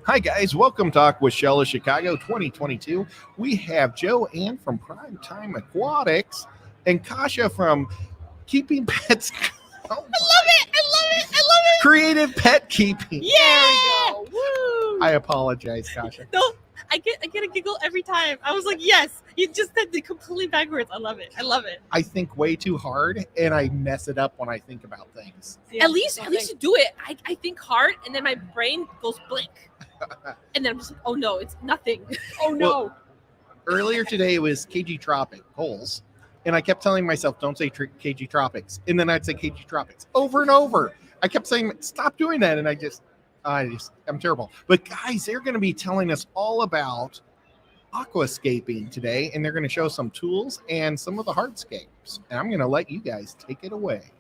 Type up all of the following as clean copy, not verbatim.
Hi guys, welcome to Aquashella Chicago 2022. We have Joanne from Primetime Aquatics and Kasha from Keeping Pets. Oh, I love it! I love it! I love it! Creative Pet Keeping. Yeah! There we go. Woo! I apologize, Kasha. No, I get a giggle every time. I was like, yes, you just said it completely backwards. I love it. I love it. I think way too hard and I mess it up when I think about things. Yeah, At least you do it. I think hard, and then my brain goes blank, and then I'm just like, oh no, it's nothing. Oh no. Earlier today it was KG Tropic holes, and I kept telling myself, don't say KG Tropics. And then I'd say KG Tropics over and over. I kept saying, stop doing that. And I'm terrible. But guys, they're going to be telling us all about aquascaping today, and they're going to show some tools and some of the hardscapes. And I'm going to let you guys take it away.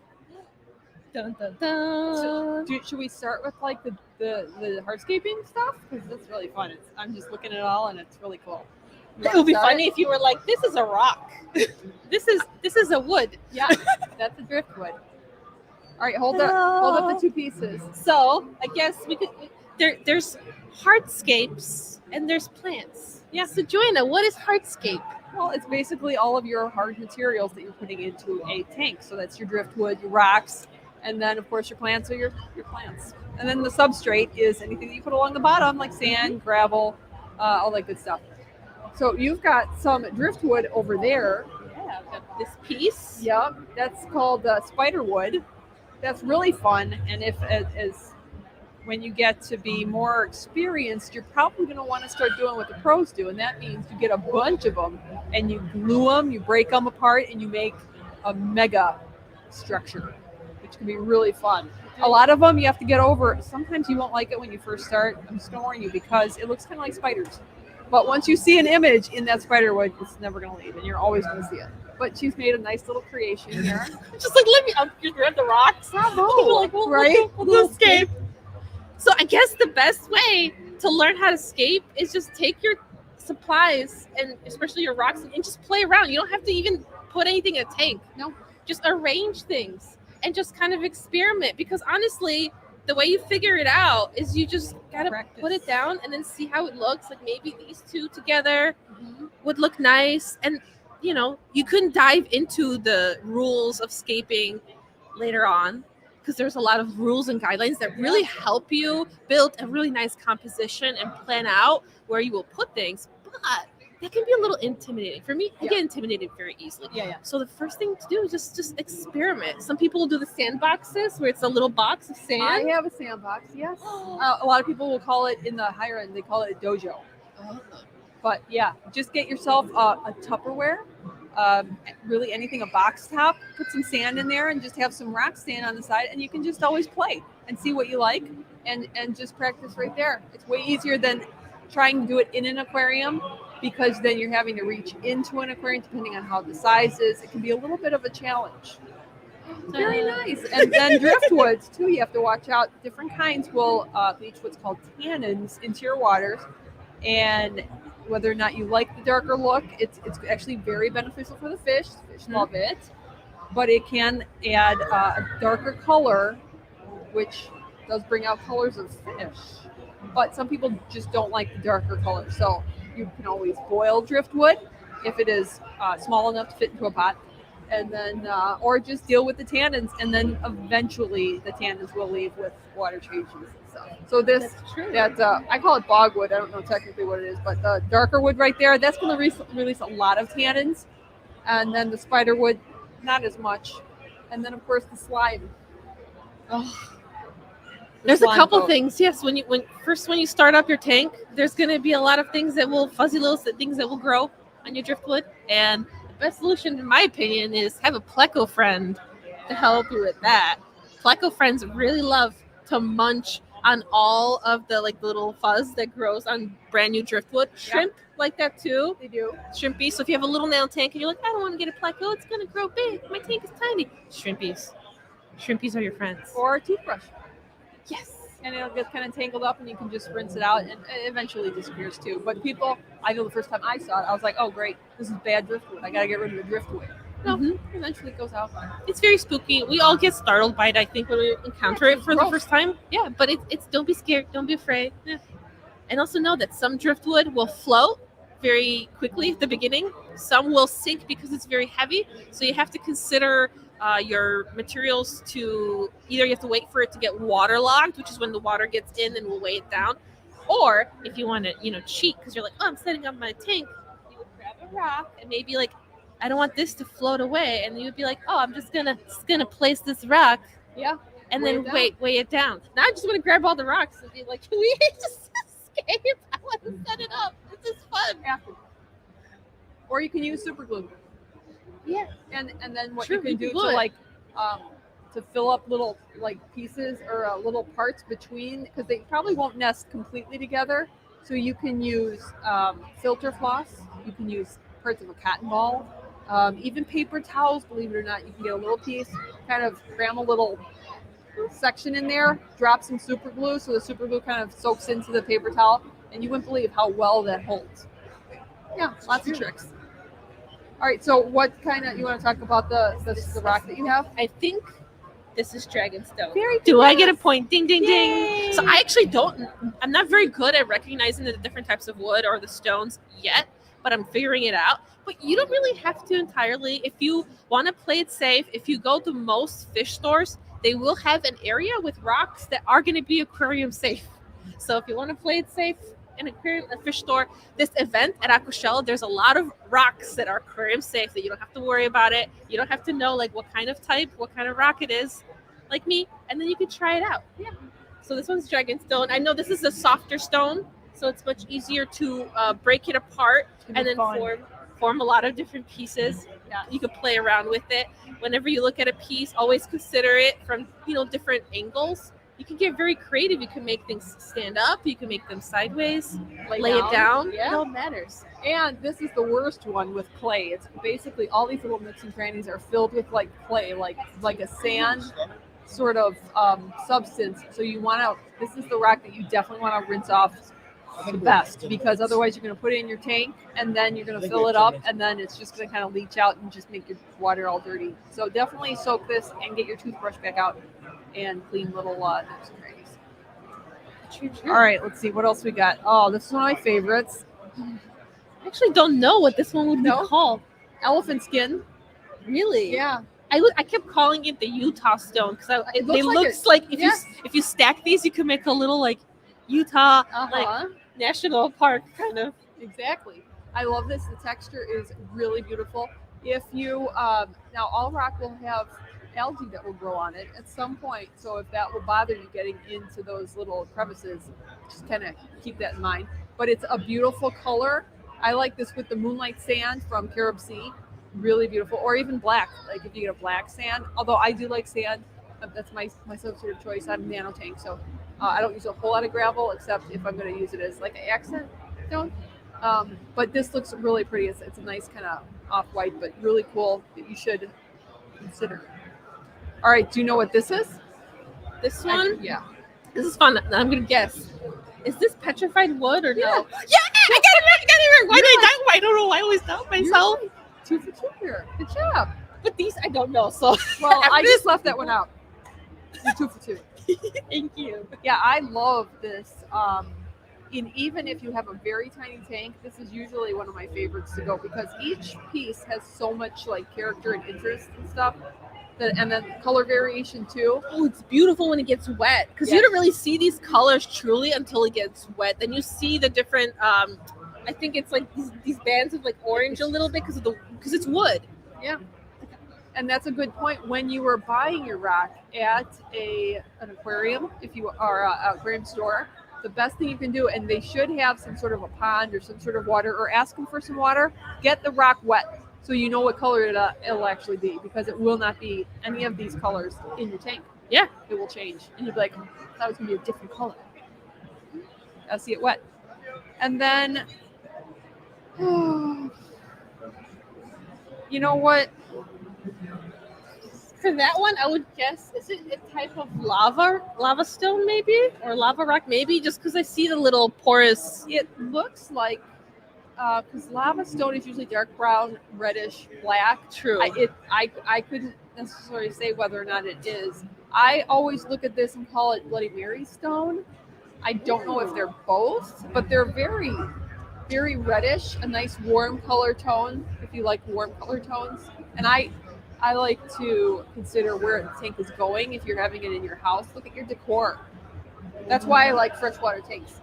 Dun, dun, dun. Should we start with like the hardscaping stuff? Because that's really fun. I'm just looking at it all and it's really cool. It would be funny if you were like, this is a rock. this is a wood. Yeah, that's a driftwood. All right, hold up the two pieces. So I guess we could. There's hardscapes and there's plants. Yeah. So Joanna, what is hardscape? Well, it's basically all of your hard materials that you're putting into a tank. So that's your driftwood, your rocks, and then of course your plants are your plants. And then the substrate is anything that you put along the bottom, like sand, gravel, all that good stuff. So you've got some driftwood over there. Yeah, I've got this piece. Yep, that's called spider wood. That's really fun, and when you get to be more experienced, you're probably going to want to start doing what the pros do, and that means you get a bunch of them and you glue them, you break them apart, and you make a mega structure, which can be really fun. A lot of them you have to get over. Sometimes you won't like it when you first start. I'm just going to warn you because it looks kind of like spiders. But once you see an image in that spider wood, it's never going to leave, and you're always going to see it. But she's made a nice little creation here. Just like, let me just grab the rocks. Bravo, right? We'll escape. So I guess the best way to learn how to scape is just take your supplies and especially your rocks and just play around. You don't have to even put anything in a tank. No. Just arrange things and just kind of experiment, because honestly, the way you figure it out is you just gotta put it down and then see how it looks. Like maybe these two together would look nice, and you know, you couldn't dive into the rules of scaping later on because there's a lot of rules and guidelines that really help you build a really nice composition and plan out where you will put things. But that can be a little intimidating. For me, I get intimidated very easily. Yeah. So the first thing to do is just experiment. Some people will do the sandboxes where it's a little box of sand. I have a sandbox, yes. A lot of people will call it, in the higher end, they call it a dojo. But yeah, just get yourself a Tupperware, really anything, a box top, put some sand in there and just have some rock stand on the side, and you can just always play and see what you like and just practice right there. It's way easier than trying to do it in an aquarium, because then you're having to reach into an aquarium depending on how the size is. It can be a little bit of a challenge. Very nice. And then driftwoods too, you have to watch out. Different kinds will leach what's called tannins into your waters, and whether or not you like the darker look, it's actually very beneficial for the fish. Fish love it, but it can add a darker color, which does bring out colors of fish. But some people just don't like the darker color, so you can always boil driftwood if it is small enough to fit into a pot, and then or just deal with the tannins, and then eventually the tannins will leave with water changes and stuff. So this, I call it bogwood. I don't know technically what it is, but the darker wood right there, that's going to release a lot of tannins, and then the spider wood, not as much, and then of course the slime. There's a couple things. Yes, when you start up your tank, there's going to be a lot of things that will things that will grow on your driftwood, and the best solution, in my opinion, is have a pleco friend to help you with that. Pleco friends really love to munch on all of the little fuzz that grows on brand new driftwood. Shrimp like that too. They do. Shrimpies. So if you have a little nail tank and you're like, I don't want to get a pleco, it's going to grow big. My tank is tiny. Shrimpies. Shrimpies are your friends. Or a toothbrush. Yes. And it'll get kind of tangled up, and you can just rinse it out, and it eventually disappears too. But I know the first time I saw it, I was like, oh great, this is bad driftwood. I got to get rid of the driftwood. No, eventually it goes out. It's very spooky. We all get startled by it, I think, when we encounter it for the first time. Yeah, but it's don't be scared. Don't be afraid. Yeah. And also know that some driftwood will float very quickly at the beginning. Some will sink because it's very heavy. So you have to consider your materials to either you have to wait for it to get waterlogged, which is when the water gets in and will weigh it down. Or if you want to, cheat because you're like, oh, I'm setting up my tank, you would grab a rock and maybe like, I don't want this to float away. And you would be like, oh, I'm just gonna place this rock. Yeah. And then weigh it down. Now I just want to grab all the rocks and be like, can we just escape? I want to set it up. This is fun. Yeah. Or you can use super glue. Yeah. And then what True, you can do glue it. to fill up little like pieces or little parts between, because they probably won't nest completely together. So you can use filter floss. You can use parts of a cotton ball. Even paper towels, believe it or not, you can get a little piece, kind of cram a little section in there, drop some super glue so the super glue kind of soaks into the paper towel, and you wouldn't believe how well that holds. Yeah, lots of tricks. All right, so what kind of, you want to talk about the rock that you have? I think this is Dragonstone. Very good. Do I get a point? Ding, ding, Yay. ding. So I actually I'm not very good at recognizing the different types of wood or the stones yet, but I'm figuring it out. But you don't really have to entirely. If you want to play it safe, if you go to most fish stores, they will have an area with rocks that are going to be aquarium safe. So if you want to play it safe in a fish store, this event at Aquashella, there's a lot of rocks that are aquarium safe that you don't have to worry about it. You don't have to know like what kind of type, what kind of rock it is, like me, and then you can try it out. Yeah. So this one's Dragonstone. I know this is a softer stone, so it's much easier to break it apart and then form a lot of different pieces. Yeah, you could play around with it. Whenever you look at a piece, always consider it from different angles. You can get very creative. You can make things stand up. You can make them sideways. Lay it down. Yeah. It all matters. And this is the worst one with clay. It's basically all these little nooks and crannies are filled with like clay, like a sand sort of substance. So this is the rock that you definitely want to rinse off the best, because otherwise you're going to put it in your tank and then you're going to fill it up and then it's just going to kind of leach out and just make your water all dirty. So definitely soak this and get your toothbrush back out and clean little nooks and crannies. All right, let's see what else we got. Oh, this is one of my favorites. I actually don't know what this one would be called. Elephant skin. Really? Yeah. I kept calling it the Utah stone because it looks like if you stack these, you can make a little like Utah like national park kind of. Exactly. I love this. The texture is really beautiful. If you now all rock will have algae that will grow on it at some point, so if that will bother you getting into those little crevices, just kind of keep that in mind. But it's a beautiful color. I like this with the moonlight sand from Carib Sea. Really beautiful. Or even black, like if you get a black sand, although I do like sand. That's my substitute of choice on nano tank. So I don't use a whole lot of gravel except if I'm going to use it as like an accent stone. But this looks really pretty. It's a nice kind of off-white, but really cool that you should consider. All right, do you know what this is? This one? Yeah. This is fun. I'm going to guess. Is this petrified wood or no? Yeah, I got it right. Why did I doubt? I don't know. I always doubt myself. Right. 2 for 2 here. Good job. But these I don't know. So well, I just left that one out. You're 2 for 2. Thank you. Yeah, I love this. Even if you have a very tiny tank, this is usually one of my favorites to go because each piece has so much like character and interest and stuff. And then color variation too. Oh, it's beautiful when it gets wet because you don't really see these colors truly until it gets wet. Then you see the different. I think it's like these bands of like orange a little bit because it's wood. Yeah, and that's a good point. When you are buying your rock at an aquarium, if you are an aquarium store, the best thing you can do, and they should have some sort of a pond or some sort of water, or ask them for some water. Get the rock wet. So you know what color it'll actually be, because it will not be any of these colors in your tank. Yeah. It will change. And you'll be like, I thought it was going to be a different color. Gotta see it wet. And then, you know what? For that one, I would guess, is it a type of lava stone maybe? Or lava rock maybe? Just because I see the little porous. It looks like, because lava stone is usually dark brown, reddish, black. True. I couldn't necessarily say whether or not it is. I always look at this and call it Bloody Mary stone, I don't know if they're both, but they're very, very reddish, a nice warm color tone if you like warm color tones. And I like to consider where the tank is going if you're having it in your house. Look at your decor. That's why I like freshwater tanks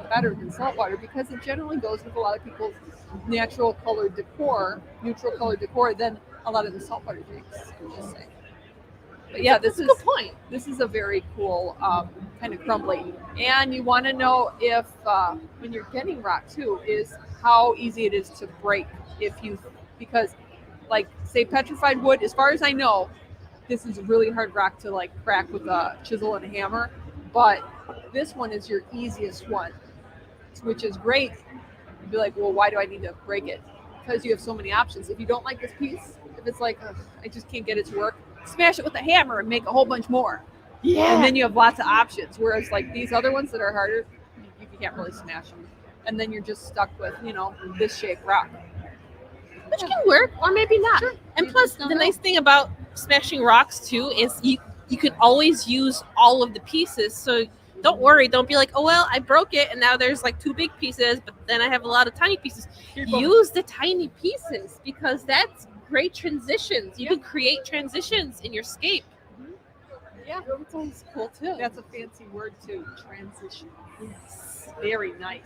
better than saltwater, because it generally goes with a lot of people's natural color decor, neutral color decor, than a lot of the saltwater tanks, I'll just say. But yeah, That's a good point. This is a very cool kind of crumbly. And you want to know if, when you're getting rock too, is how easy it is to break because like say petrified wood, as far as I know, this is a really hard rock to like crack with a chisel and a hammer. But this one is your easiest one, which is great. You'd be like, well, why do I need to break it? Because you have so many options. If you don't like this piece, if it's like, I just can't get it to work, smash it with a hammer and make a whole bunch more. Yeah. And then you have lots of options. Whereas like these other ones that are harder, you can't really smash them. And then you're just stuck with, this shaped rock. Which can work or maybe not. Sure. And You plus, just don't the know. nice thing about smashing rocks too is you can always use all of the pieces. So don't worry. Don't be like, oh, well, I broke it and now there's like 2 big pieces, but then I have a lot of tiny pieces. Use the tiny pieces because that's great transitions. You can create transitions in your Scape. Yeah, That sounds cool too. that's a fancy word too. Transition. Yes. Very nice.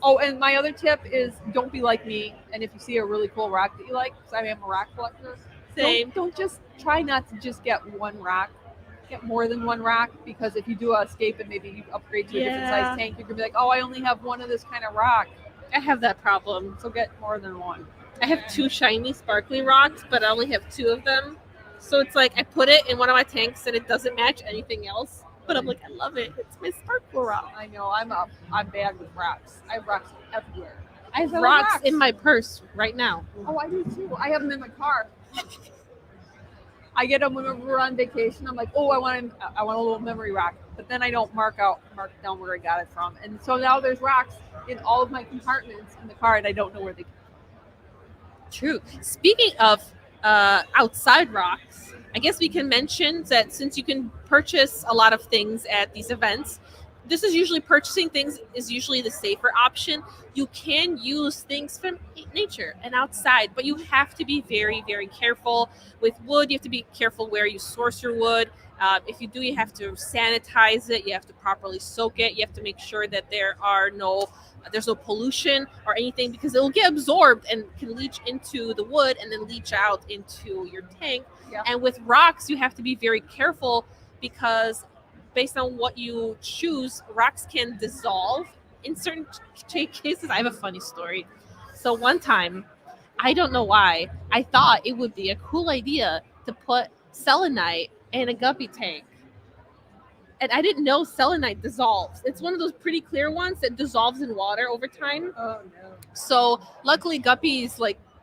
And my other tip is don't be like me. And if you see a really cool rock that you like, because I am a rock collector, Same. Don't just try not to just get one rock. Get more than one rock, because if you do a Scape and maybe you upgrade to a different size tank, you're gonna be like, oh, I only have one of this kind of rock. I have that problem. So get more than one. I have 2 shiny, sparkly rocks, but I only have 2 of them. So it's like I put it in one of my tanks and it doesn't match anything else. But I'm like, I love it. It's my sparkle rock. I know I'm bad with rocks. I have rocks everywhere. I have So rocks in my purse right now. Oh, I do too. I have them in my car. I get them whenever we're on vacation. I'm like, oh, I want a little memory rock, but then I don't mark down where I got it from, and so now there's rocks in all of my compartments in the car, and I don't know where they came from. True. Speaking of outside rocks, I guess we can mention that since you can purchase a lot of things at these events, this is usually purchasing things is usually the safer option. You can use things from nature and outside, but you have to be very, very careful with wood. You have to be careful where you source your wood. If you do, you have to sanitize it. You have to properly soak it. You have to make sure that there's no pollution or anything, because it will get absorbed and can leach into the wood and then leach out into your tank. Yeah. And with rocks, you have to be very careful because based on what you choose, rocks can dissolve in certain cases. I have a funny story. So one time, I don't know why, I thought it would be a cool idea to put selenite in a guppy tank. And I didn't know selenite dissolves. It's one of those pretty clear ones that dissolves in water over time. Oh no. So luckily guppies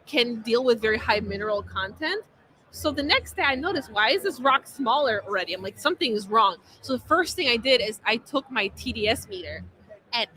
can deal with very high mineral content. So the next day I noticed, why is this rock smaller already? I'm like, something is wrong. So the first thing I did is I took my TDS meter and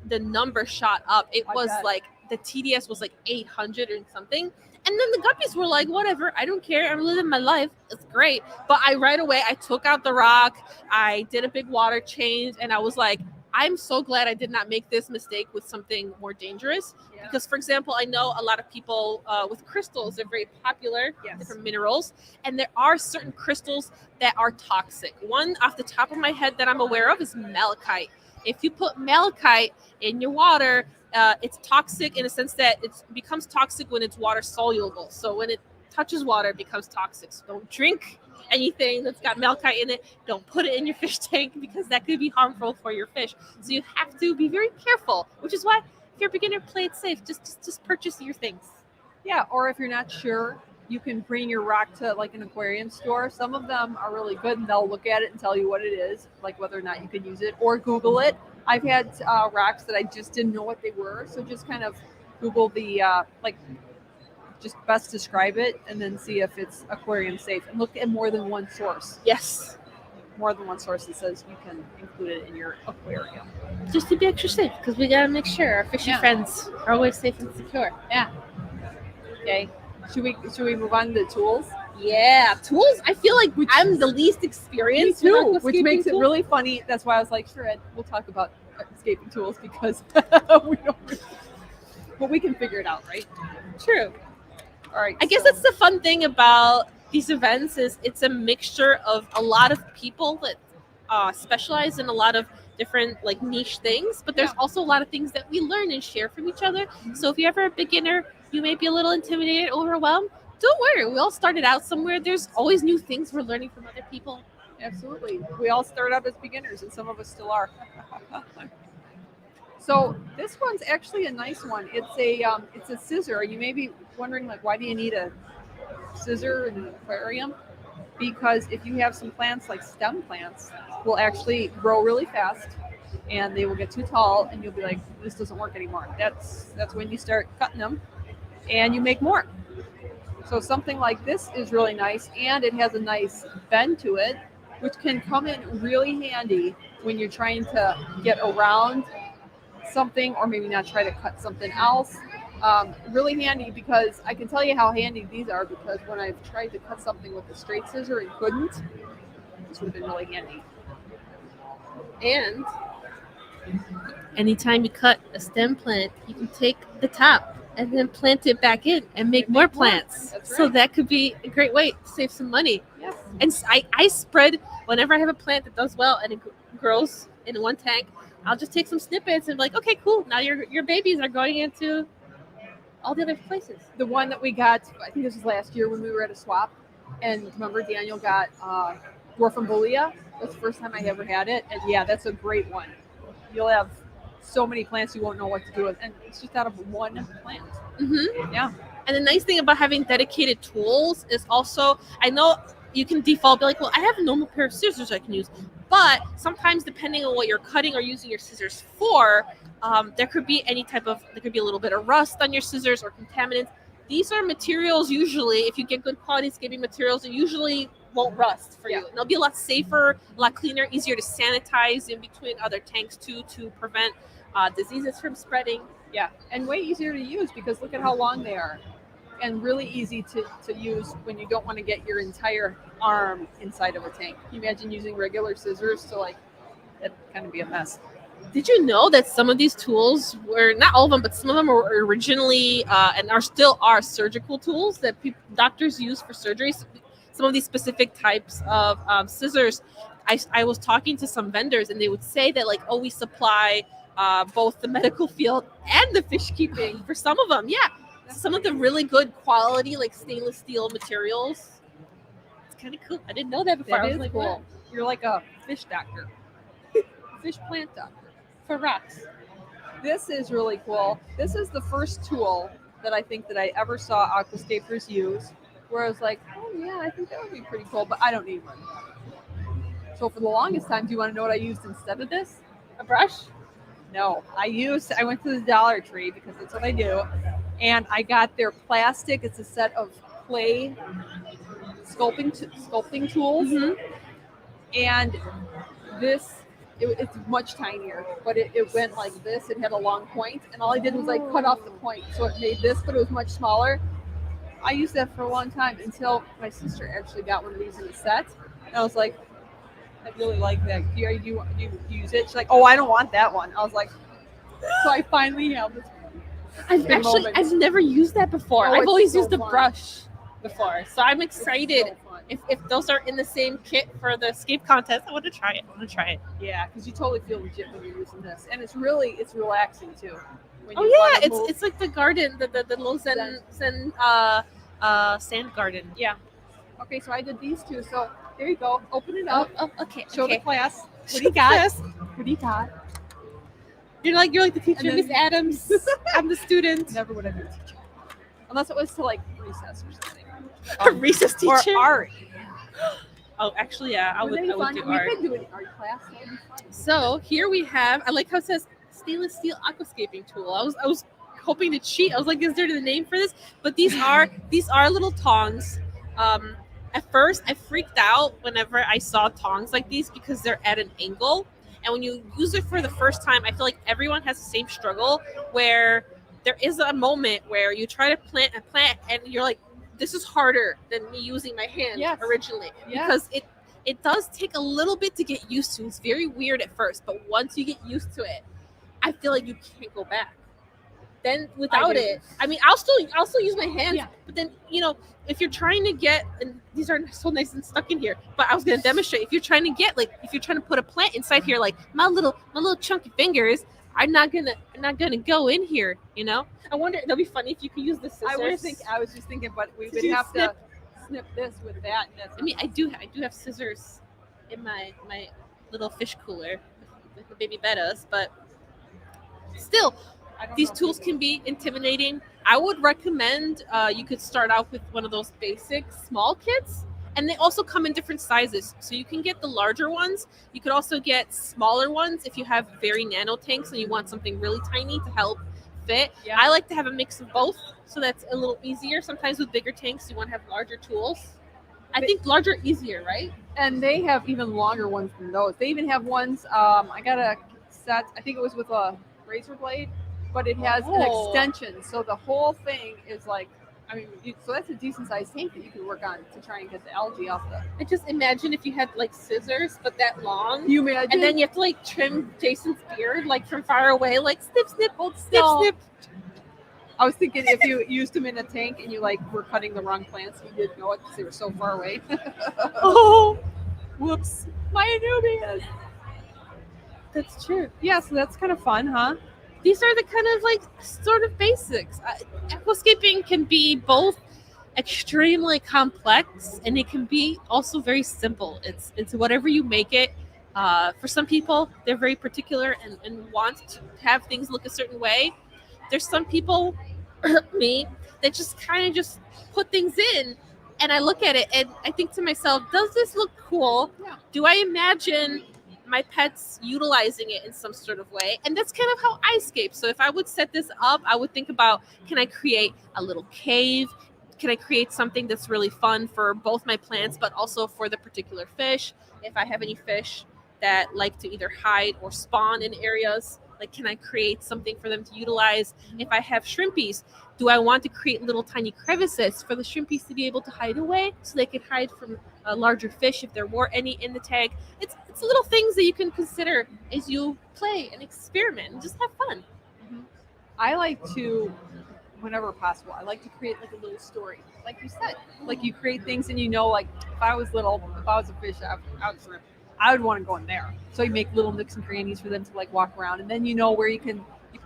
the number shot up. It was like, the TDS was like 800 and something. And then the guppies were like, whatever, I don't care. I'm living my life. It's great. But right away, I took out the rock. I did a big water change. And I was like, I'm so glad I did not make this mistake with something more dangerous. Yeah. Because, for example, I know a lot of people with crystals, they're very popular, Yes. different minerals. And there are certain crystals that are toxic. One off the top of my head that I'm aware of is malachite. If you put malachite in your water, it's toxic in a sense that it becomes toxic when it's water soluble. So when it touches water, it becomes toxic. So don't drink anything that's got malachite in it. Don't put it in your fish tank because that could be harmful for your fish. So you have to be very careful, which is why if you're a beginner, play it safe. Just purchase your things. Yeah, or if you're not sure, you can bring your rock to like an aquarium store. Some of them are really good and they'll look at it and tell you what it is, like whether or not you can use it, or Google it. I've had rocks that I just didn't know what they were, so just kind of Google the just best describe it and then see if it's aquarium safe, and look at more than one source. Yes. More than one source that says you can include it in your aquarium. Just to be extra safe, because we got to make sure our fishy friends are always safe and secure. Yeah. Okay. Should we move on to the tools? Yeah, tools. I feel like I'm the least Me experienced too, with which aquascaping makes it tools. really funny. That's why I was like, sure, Ed, we'll talk about escaping tools because we don't really, but we can figure it out, right? True. All right. I guess so- that's the fun thing about these events is it's a mixture of a lot of people that specialize in a lot of different like niche things, but there's Yeah. also a lot of things that we learn and share from each other. So if you're ever a beginner, you may be a little intimidated, overwhelmed. Don't worry, we all started out somewhere. There's always new things we're learning from other people. Absolutely. We all start out as beginners, and some of us still are. So this one's actually a nice one. It's a scissor. You may be wondering, like, why do you need a scissor in an aquarium? Because if you have some plants, like stem plants, will actually grow really fast, and they will get too tall, and you'll be like, this doesn't work anymore. That's when you start cutting them, and you make more. So something like this is really nice, and it has a nice bend to it, which can come in really handy when you're trying to get around something, or maybe not try to cut something else. Really handy, because I can tell you how handy these are, because when I've tried to cut something with a straight scissor and couldn't, this would have been really handy. And anytime you cut a stem plant, you can take the top and then plant it back in and make more plants. That's So right. that could be a great way to save some money. Yes. And I spread, whenever I have a plant that does well and it grows in one tank, I'll just take some snippets and be like, okay, cool. Now your babies are going into all the other places. The one that we got, I think this was last year when we were at a swap, and remember Daniel got Dwarfambulia. That's the first time I ever had it, and yeah, that's a great one. You'll have so many plants you won't know what to do with, and it's just out of one plant. Mm-hmm. Yeah. And the nice thing about having dedicated tools is also, I know you can default, be like, well, I have a normal pair of scissors I can use. But sometimes, depending on what you're cutting or using your scissors for, there could be a little bit of rust on your scissors or contaminants. These are materials usually, if you get good quality scaping materials, it usually won't rust for you. And they'll be a lot safer, a lot cleaner, easier to sanitize in between other tanks too, to prevent diseases from spreading. Yeah, and way easier to use, because look at how long they are, and really easy to use when you don't want to get your entire arm inside of a tank. Can you imagine using regular scissors? So like, that'd kind of be a mess. Did you know that some of these tools were, not all of them, but some of them were originally and are surgical tools that doctors use for surgeries? Some of these specific types of scissors. I was talking to some vendors, and they would say that, like, oh, we supply both the medical field and the fish keeping for some of them. Yeah, some of the really good quality, like stainless steel materials. It's kind of cool. I didn't know that before. That I is was like, cool. wow. You're like a fish doctor, fish plant doctor. For rocks. This is really cool. This is the first tool that I think that I ever saw aquascapers use, where I was like, oh yeah, I think that would be pretty cool, but I don't need one. So for the longest time, do you want to know what I used instead of this? A brush? No, I went to the Dollar Tree, because that's what I do, and I got their plastic. It's a set of clay sculpting tools, Mm-hmm. and this. It's much tinier, but it went like this. It had a long point, and all I did was like cut off the point, so it made this, but it was much smaller. I used that for a long time until my sister actually got one of these in a set, and I was like, I really like that. Do you use it? She's like, oh, I don't want that one. I was like, so I finally have this. I've never used that before. Oh, I've it's always so used the fun. brush before, so I'm excited. So fun. If those are in the same kit for the Scape contest, I want to try it. Yeah, because you totally feel legit when you're using this, and it's relaxing too. When Oh you yeah, wanna move. it's like the garden, the little zen sand garden. Yeah. Okay, so I did these two. So there you go. Open it up. Oh, okay. Show okay. the class. Show What do you the got? class. What do you got? You're like the teacher, And then- Miss Adams. I'm the student. Never would I be a teacher, unless it was to like recess or something. A recess Or teacher. art. Oh, actually, yeah, I would Wouldn't that be fun? do We art. could do an art class. That would be fun. So here we have. I like how it says stainless steel aquascaping tool. I was hoping to cheat. I was like, is there a name for this? But these are little tongs. At first, I freaked out whenever I saw tongs like these, because they're at an angle. And when you use it for the first time, I feel like everyone has the same struggle, where there is a moment where you try to plant a plant and you're like, this is harder than me using my hand Yes. originally Yes. because it does take a little bit to get used to. It's very weird at first, but once you get used to it, I feel like you can't go back. Then without it, I mean, I'll still use my hands, Yeah. but then, you know, if you're trying to get, and these are so nice and stuck in here, but I was going to demonstrate, if you're trying to get, like, if you're trying to put a plant inside here, like my little chunky fingers are not gonna go in here, you know. I wonder, that'll be funny if you could use the scissors. I was just thinking, but we would you have to snip this with that. And that's I mean, I do have scissors in my little fish cooler with the baby bettas, but still, I don't these know if tools you can be intimidating. I would recommend you could start out with one of those basic small kits, and they also come in different sizes. So you can get the larger ones. You could also get smaller ones if you have very nano tanks and you want something really tiny to help fit. Yeah. I like to have a mix of both, so that's a little easier. Sometimes with bigger tanks, you want to have larger tools. I think larger, easier, right? And they have even longer ones than those. They even have ones. I got a set. I think it was with a razor blade, but it has an extension, so the whole thing is like. I mean, so that's a decent sized tank that you can work on to try and get the algae off the. I just imagine if you had like scissors, but that long. You imagine? And then you have to like trim Jason's beard like from far away, like snip, snip, snip, No. snip. I was thinking if you used them in a tank and you like were cutting the wrong plants, you didn't know it because they were so far away. Oh, Whoops, my Anubias. that's true. Yeah, so that's kind of fun, huh? These are the kind of like sort of basics. Aquascaping can be both extremely complex and it can be also very simple. It's whatever you make it. For some people, they're very particular and want to have things look a certain way. There's some people, me, that just kind of just put things in, and I look at it and I think to myself, does this look cool? Yeah. Do I imagine my pets utilizing it in some sort of way? And that's kind of how I scape. So if I would set this up, I would think about, can I create a little cave? Can I create something that's really fun for both my plants, but also for the particular fish? If I have any fish that like to either hide or spawn in areas, like, can I create something for them to utilize? If I have shrimpies, do I want to create little tiny crevices for the shrimpies to be able to hide away so they can hide from larger fish if there were any in the tank? It's little things that you can consider as you play and experiment and just have fun. I like to, whenever possible, I like to create like a little story. Like you said, like you create things and you know, like if I was little, if I was a fish out of shrimp, I would want to go in there. So you make little nooks and crannies for them to like walk around, and then you know where you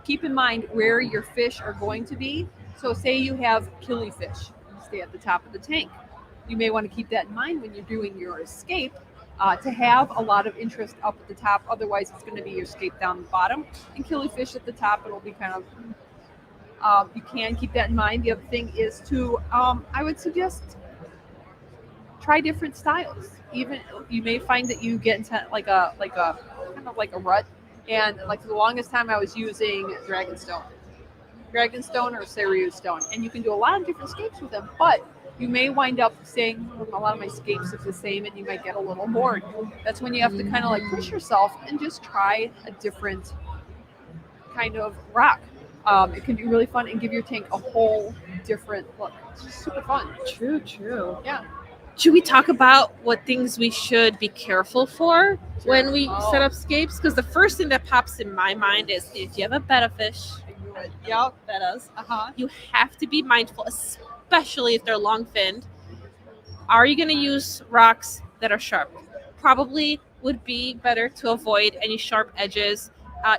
keep in mind where your fish are going to be. So say you have killifish, stay at the top of the tank. You may want to keep that in mind when you're doing your escape, to have a lot of interest up at the top. Otherwise, it's going to be your escape down the bottom, and killifish at the top. It'll be kind of. You can keep that in mind. The other thing is to, I would suggest try different styles. Even you may find that you get into like a kind of like a rut, and like for the longest time I was using dragonstone or Cereus stone, and you can do a lot of different scapes with them, but you may wind up saying a lot of my scapes are the same, and you might get a little bored. That's when you have to kind of like push yourself and just try a different kind of rock. It can be really fun and give your tank a whole different look. It's just super fun. True. Yeah. Should we talk about what things we should be careful for when we set up scapes? Because the first thing that pops in my mind is if you have a betta fish, bettas, you have to be mindful, especially if they're long-finned. Are you going to use rocks that are sharp? Probably would be better to avoid any sharp edges.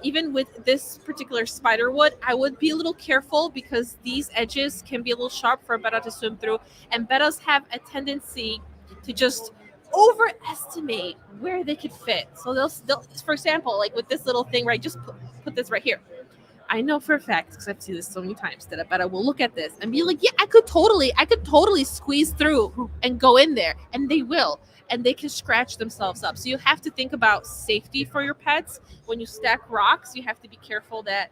Even with this particular spider wood, I would be a little careful because these edges can be a little sharp for a betta to swim through, and bettas have a tendency to just overestimate where they could fit. So they'll for example, like with this little thing, right, just put this right here. I know for a fact, because I've seen this so many times, that a betta will look at this and be like, yeah, I could totally squeeze through and go in there, and they will. And they can scratch themselves up. So you have to think about safety for your pets. When you stack rocks, you have to be careful that,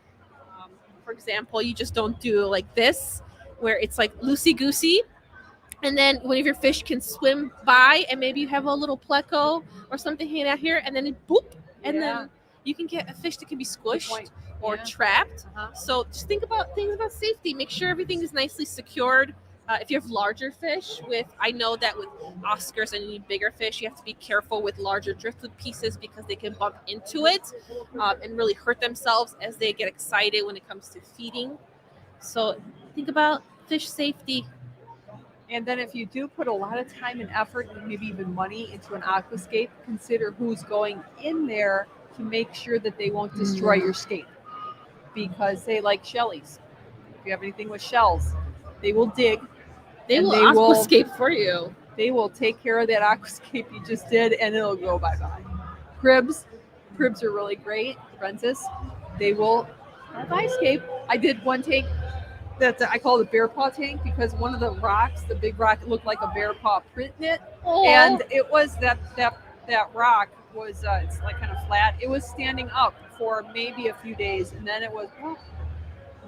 for example, you just don't do like this, where it's like loosey-goosey. And then one of your fish can swim by, and maybe you have a little pleco or something hanging out here, and then it boop, and then you can get a fish that can be squished or trapped. So just think about safety. Make sure everything is nicely secured. If you have larger fish, I know that with Oscars and any bigger fish, you have to be careful with larger driftwood pieces because they can bump into it and really hurt themselves as they get excited when it comes to feeding. So think about fish safety. And then if you do put a lot of time and effort and maybe even money into an aquascape, consider who's going in there to make sure that they won't destroy your scape. Because they like shellies. If you have anything with shells, they will dig. They will aquascape for you. They will take care of that aquascape you just did, and it'll go bye-bye. Cribs are really great. Francis, they will aquascape. I did one tank that I call the bear paw tank because one of the rocks, the big rock, looked like a bear paw print in it. Oh. And it was that rock was it's like kind of flat. It was standing up for maybe a few days, and then it was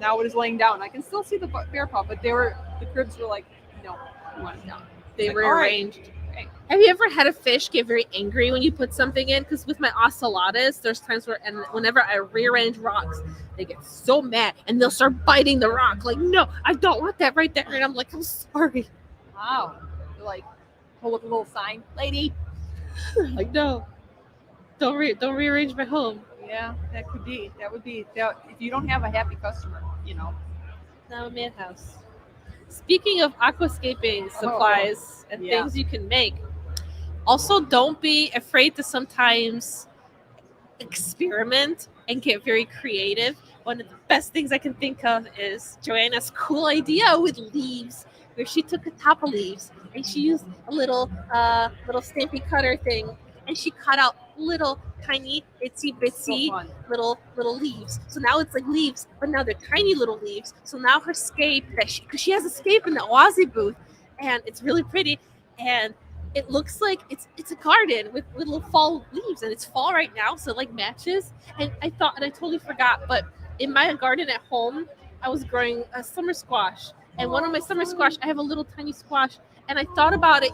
now it is laying down. I can still see the bear paw, but the cribs were like, no, we want it down. They were arranged. Right. Have you ever had a fish get very angry when you put something in? Because with my ocellatus, there's times whenever I rearrange rocks, they get so mad and they'll start biting the rock. Like, no, I don't want that right there. And I'm like, I'm sorry. Wow. You're like, pull up a little sign, lady. Like, no, don't rearrange my home. Yeah, that would be that. If you don't have a happy customer, Now a madhouse. Speaking of aquascaping supplies and things you can make, also don't be afraid to sometimes experiment and get very creative. One of the best things I can think of is Joanna's cool idea with leaves, where she took a top of leaves and she used a little stampy cutter thing, and she cut out little tiny itsy bitsy little leaves. So now it's like leaves, but now they're tiny little leaves. So now her scape because she has a scape in the Oazi booth, and it's really pretty, and it looks like it's a garden with little fall leaves, and it's fall right now, so it like matches. And I totally forgot, but in my garden at home, I was growing a summer squash, and one of my summer squash, I have a little tiny squash, and I thought about it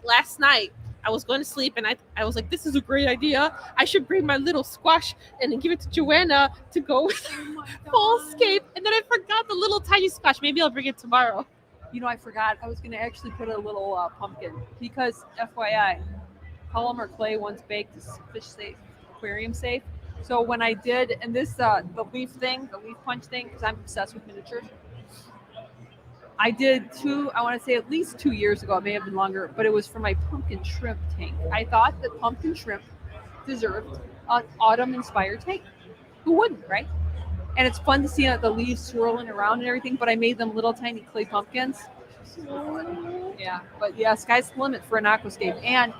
last night. I was going to sleep, and I was like, this is a great idea. I should bring my little squash and then give it to Joanna to go with fall scape. And then I forgot the little tiny squash. Maybe I'll bring it tomorrow. I forgot. I was going to actually put a little pumpkin because, FYI, polymer clay once baked is fish safe, aquarium safe. So when I did, and this, the leaf punch thing, because I'm obsessed with miniatures, I did I want to say at least 2 years ago, it may have been longer, but it was for my pumpkin shrimp tank. I thought that pumpkin shrimp deserved an autumn-inspired tank. Who wouldn't, right? And it's fun to see the leaves swirling around and everything, but I made them little tiny clay pumpkins. Yeah, but yeah, sky's the limit for an aquascape. And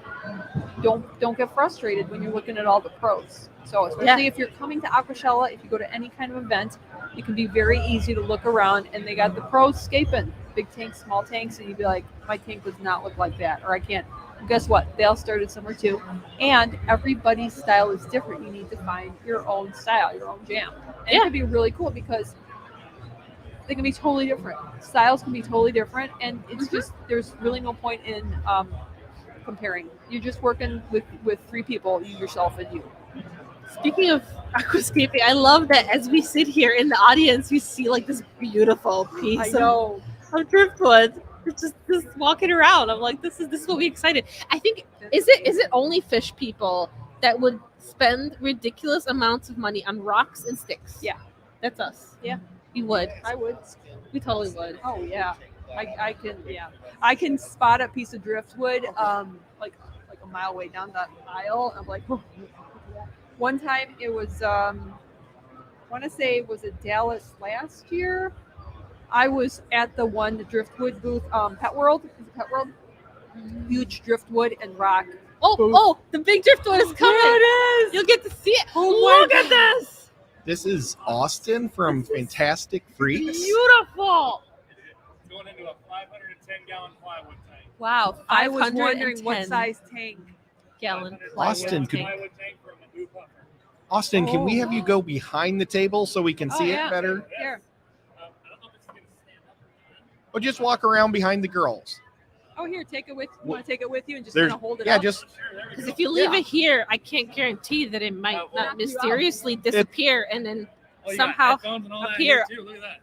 don't get frustrated when you're looking at all the pros. So especially if you're coming to Aquashella, if you go to any kind of event, it can be very easy to look around, and they got the pros scaping, big tanks, small tanks, and you'd be like, my tank does not look like that, or I can't. Well, guess what? They all started somewhere too, and everybody's style is different. You need to find your own style, your own jam, and it can be really cool because they can be totally different. Styles can be totally different, and it's just there's really no point in comparing. You're just working with three people, you, yourself, and you. Speaking of aquascaping, I love that as we sit here in the audience, we see like this beautiful piece of driftwood. It's just walking around. I'm like, this is what we excited. I think is it only fish people that would spend ridiculous amounts of money on rocks and sticks? Yeah, that's us. Yeah, we would. I would. We totally would. Oh yeah, I can spot a piece of driftwood like a mile away down the aisle. I'm like, oh. One time it was, I want to say, was it Dallas last year? I was at the driftwood booth, Pet World. Is it Pet World? Huge driftwood and rock. Oh, the big driftwood is coming. There it is. You'll get to see it. Look at this. This is Austin from Fantastic Freaks. Beautiful. It's going into a 510-gallon plywood tank. Wow. I was wondering what size tank. Gallon. Austin, Plywood tank from a new puffer. Austin, can we have you go behind the table so we can see it better? Here. I don't know if it's going to stand up or not. Or just walk around behind the girls. Oh, here, take it with you. Want to take it with you and just There's- kind of hold it yeah, up? just Because if you leave it here, I can't guarantee that it might not mysteriously disappear and then Oh, you got somehow headphones and all that appear. here, too. Look at that.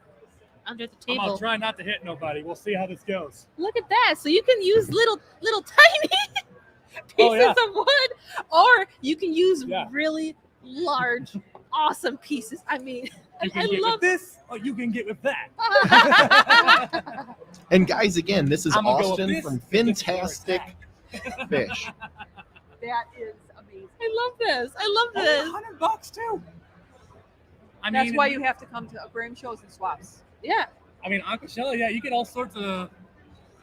under the I'm gonna table. try not to hit nobody. We'll see how this goes. Look at that. So you can use little tiny pieces Oh, yeah. of wood, or you can use Yeah. really large, awesome pieces. I mean, You can I get love with this, or you can get with that. And guys, again, this is I'm gonna go with Austin this, from this is Fantastic Fish. That is amazing. I love this. I love this. $100 too. I That's mean, why you have to come to aquarium shows and swaps. Yeah. I mean, Aquashella, yeah, you get all sorts of.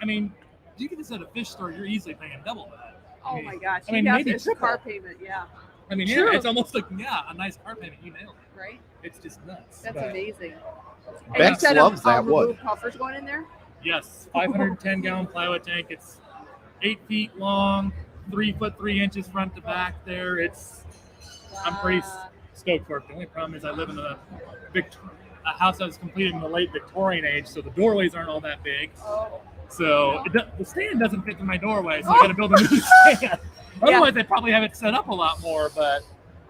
I mean, you get this at a fish store, you're easily paying double that. Oh my gosh. I mean, you have maybe this triple. car payment, yeah. I mean, True. yeah, it's almost like a nice car payment. You nailed it. Right? It's just nuts. That's but amazing. And Bex you said loves that wood. removed puffers going in there? Yes, 510-gallon plywood tank. It's 8 feet long, 3 foot 3 inches front to back. There, I'm pretty stoked for it. The only problem is I live in a house that was completed in the late Victorian age, so the doorways aren't all that big. Oh. So the stand doesn't fit in my doorway, so I got to build a new stand. Otherwise, I'd probably have it set up a lot more. But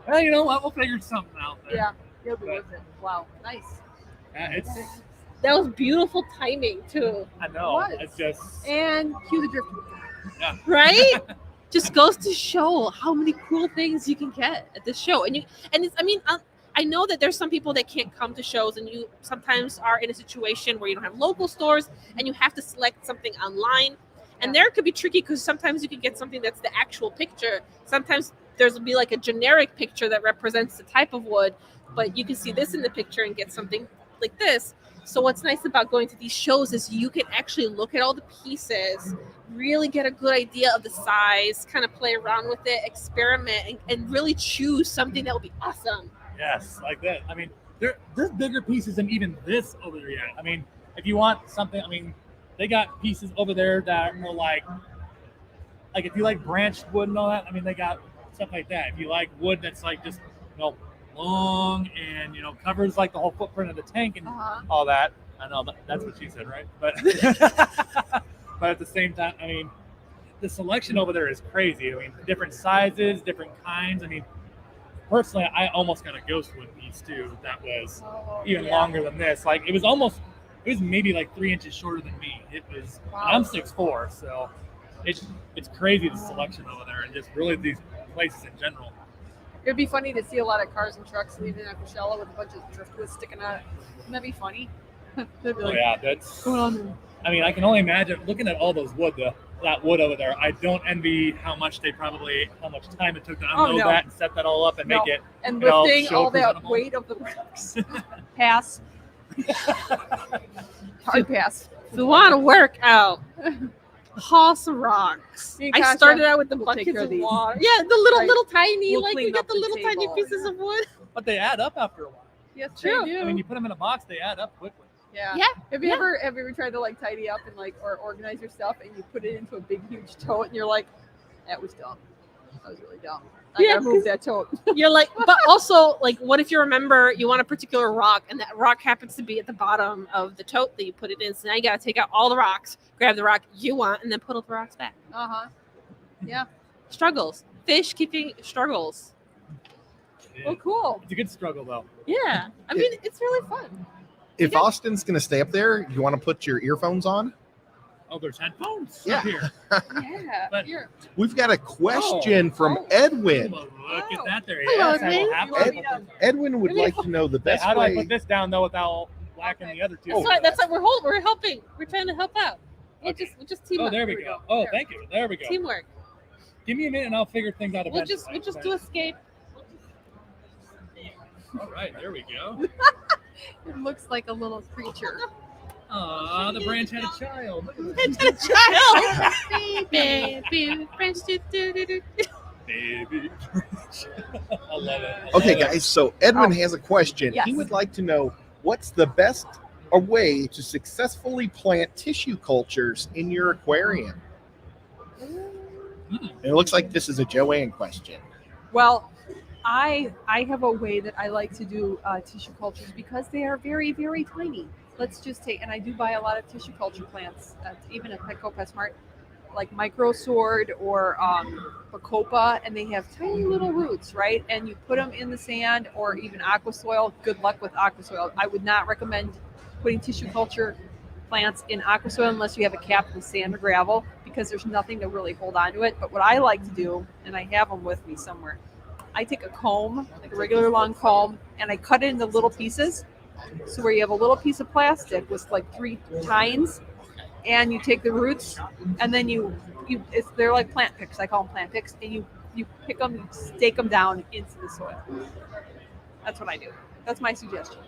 well, you know what? We'll figure something out there. Yeah, it'll be worth it. Wow, nice. It's. That was beautiful timing too, I know. What? It's just. And cue the drift. right? Just goes to show how many cool things you can get at this show. And it's, I mean, I know that there's some people that can't come to shows, and you sometimes are in a situation where you don't have local stores and you have to select something online. And there it could be tricky because sometimes you can get something that's the actual picture. Sometimes there's be like a generic picture that represents the type of wood, but you can see this in the picture and get something like this. So what's nice about going to these shows is you can actually look at all the pieces, really get a good idea of the size, kind of play around with it, experiment, and really choose something that will be awesome. Yes, like that. I mean, there's bigger pieces than even this over there yet. I mean, if you want something, I mean, they got pieces over there that are more like if you like branched wood and all that, I mean, they got stuff like that. If you like wood that's like just, long and, covers like the whole footprint of the tank and all that. I know that's what she said, right? But but at the same time, I mean, the selection over there is crazy. I mean, different sizes, different kinds. I mean, personally, I almost got a ghostwood piece too. That was even longer than this. Like it was maybe like 3 inches shorter than me. It was. I'm 6'4", so it's crazy the selection over there, and just really these places in general. It'd be funny to see a lot of cars and trucks leaving Aquashella with a bunch of driftwood sticking out. Wouldn't that be funny? They'd be like, Yeah, that's. what's going on there? I mean, I can only imagine looking at all those wood, that wood over there. I don't envy how much time it took to unload that and set that all up and make it. And you know, lifting show all that presentable. weight of the rocks. Pass. Hard pass. If you want to work out, haul some rocks. Me and I Kasha started out with the will take buckets care of of these. water. Yeah, the little Right. little tiny, We'll like clean you get up the the little tiny table. pieces of wood. But they add up after a while. Yes, True. they do. I mean, you put them in a box, they add up quickly. Yeah. Yeah. Have you ever tried to like tidy up and or organize your stuff and you put it into a big huge tote and you're like, that was dumb. That was really dumb. I Yeah, gotta move that tote. You're like, but also like, what if you remember you want a particular rock and that rock happens to be at the bottom of the tote that you put it in? So now you got to take out all the rocks, grab the rock you want, and then put all the rocks back. Yeah. Struggles. Fish keeping struggles. Well, cool. It's a good struggle, though. Yeah. I mean, it's really fun. If Austin's going to stay up there, you want to put your earphones on? Oh, there's headphones Yeah. up here. Yeah. But- Here. We've got a question from Edwin. Well, look at that there. Hello, Yes, I will Edwin. have You want to me put to- this- Edwin would like to know the best How do I way. put this down, though, without lacking the other two? That's why we're helping. We're trying to help out. We'll just team Oh, up. there we go. Oh, thank you. There we go. Teamwork. Give me a minute and I'll figure things out We'll eventually. just do Scape. All right, there we go. It looks like a little creature. Aw, the branch had a child. Child. Baby, French, Baby. I love it. Okay, guys, so Edwin has a question. Yes. He would like to know what's the best way to successfully plant tissue cultures in your aquarium? And it looks like this is a Joanne question. Well, I have a way that I like to do tissue cultures because they are very, very tiny. Let's just take, and I do buy a lot of tissue culture plants, even at Petco PetSmart, like Micro Sword or Bacopa, and they have tiny little roots, right? And you put them in the sand or even aqua soil. Good luck with aqua soil. I would not recommend putting tissue culture plants in aqua soil unless you have a cap with sand or gravel, because there's nothing to really hold on to it. But what I like to do, and I have them with me somewhere, I take a comb, like a regular long comb, and I cut it into little pieces. So where you have a little piece of plastic with like 3 tines, and you take the roots, and then they're like plant picks. I call them plant picks, and you pick them, you stake them down into the soil. That's what I do. That's my suggestion.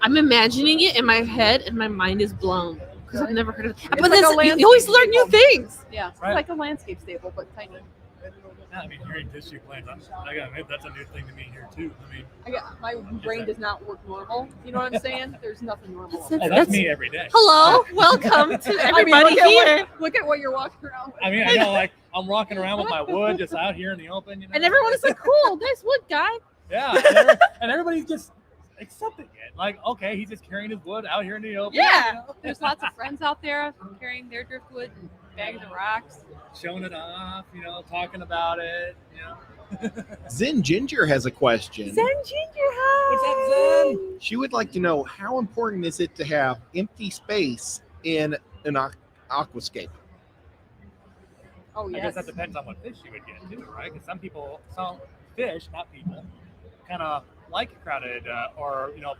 I'm imagining it in my head, and my mind is blown because I've never heard of it. It's But like this, a you landscape always learn new staple. things. Yeah, it's Right. like a landscape staple, but tiny. Yeah, I mean, hearing tissue plants, I gotta admit, that's a new thing to me here too. I mean, My brain does not work normal. You know what I'm saying? There's nothing normal. That's- about it. that's me every day. Hello, welcome to everybody here. Look at what you're walking around with. I mean, I know, like, I'm walking around with my wood just out here in the open, you know? And everyone is like, cool, nice wood guy. Yeah, and everybody's just accepting it. Like, okay, he's just carrying his wood out here in the open. Yeah. You know? There's lots of friends out there carrying their driftwood and bags of rocks. Showing it off, you know, talking about it, you know. Zen Ginger has a question. Zen Ginger, hi. What's up, Zen? She would like to know, how important is it to have empty space in an aquascape? Oh, I yes. guess that depends on what fish you would get too, right? Because some fish, not people, kind of like crowded or, you know,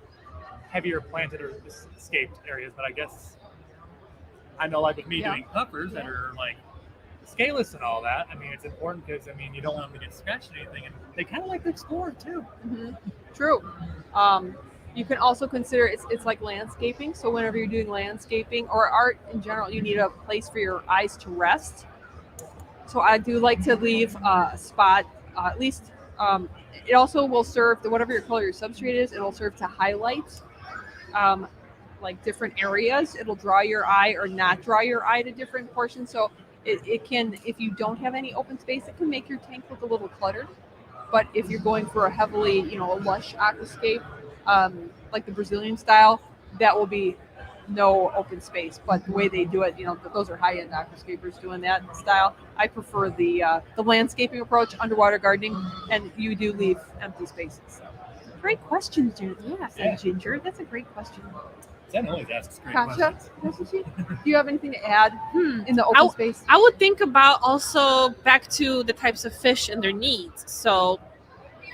heavier planted or escaped areas. But I guess I know, like with me doing puffers that are like scaleless and all that, I mean, it's important because, I mean, you don't want them to get scratched or anything, and they kind of like to explore too. Mm-hmm. True. You can also consider it's like landscaping. So whenever you're doing landscaping or art in general, you need a place for your eyes to rest. So I do like to leave a spot, at least. It also will serve whatever your color your substrate is. It'll serve to highlight like different areas. It'll draw your eye or not draw your eye to different portions. So it can, if you don't have any open space, it can make your tank look a little cluttered. But if you're going for a heavily, you know, a lush aquascape, like the Brazilian style, that will be no open space. But the way they do it, you know, those are high-end aquascapers doing that style. I prefer the landscaping approach, underwater gardening, and you do leave empty spaces. So. Great question, Ginger. Yeah. Ginger. That's a great question. Zen always asks great Katja, questions. do you have anything to add in the open space? I would think about also back to the types of fish and their needs. So,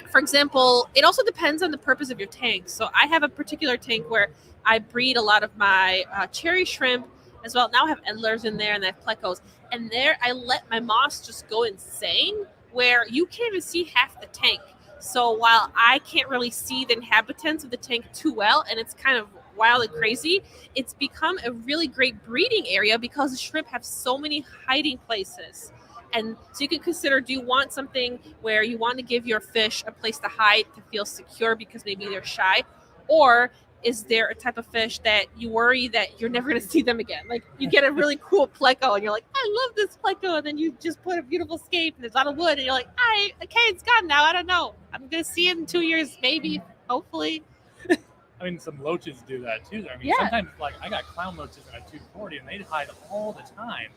for example, it also depends on the purpose of your tank. So I have a particular tank where I breed a lot of my cherry shrimp as well. Now I have endlers in there and I have plecos. And there I let my moss just go insane where you can't even see half the tank. So while I can't really see the inhabitants of the tank too well, and it's kind of wild and crazy, it's become a really great breeding area because the shrimp have so many hiding places. And so you can consider, do you want something where you want to give your fish a place to hide to feel secure because maybe they're shy? Or is there a type of fish that you worry that you're never going to see them again? Like you get a really cool pleco and you're like, I love this pleco. And then you just put a beautiful scape and it's out of wood. And you're like, okay, it's gone now. I don't know. I'm going to see it in 2 years, maybe, hopefully. I mean, some loaches do that too. I mean, Yeah. sometimes, like, I got clown loaches in a 240 and they hide all the time.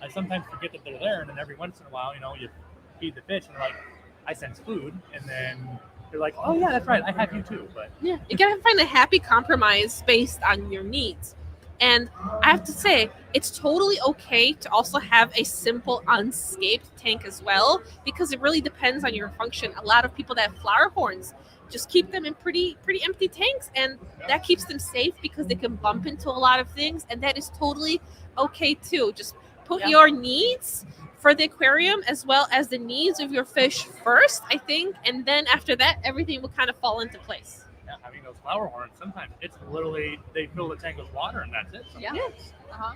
I sometimes forget that they're there, and then every once in a while, you know, you feed the fish and they're like, I sense food, and then they're like, oh yeah, that's right, I have you too. But Yeah, you gotta find a happy compromise based on your needs. And I have to say, it's totally okay to also have a simple unscaped tank as well, because it really depends on your function. A lot of people that have flower horns just keep them in pretty empty tanks, and that keeps them safe because they can bump into a lot of things, and that is totally okay too. Just put your needs for the aquarium as well as the needs of your fish first, I think, and then after that, everything will kind of fall into place. yeah, I mean, those flower horns, sometimes it's literally, they fill the tank with water and that's it. Yeah. Uh-huh.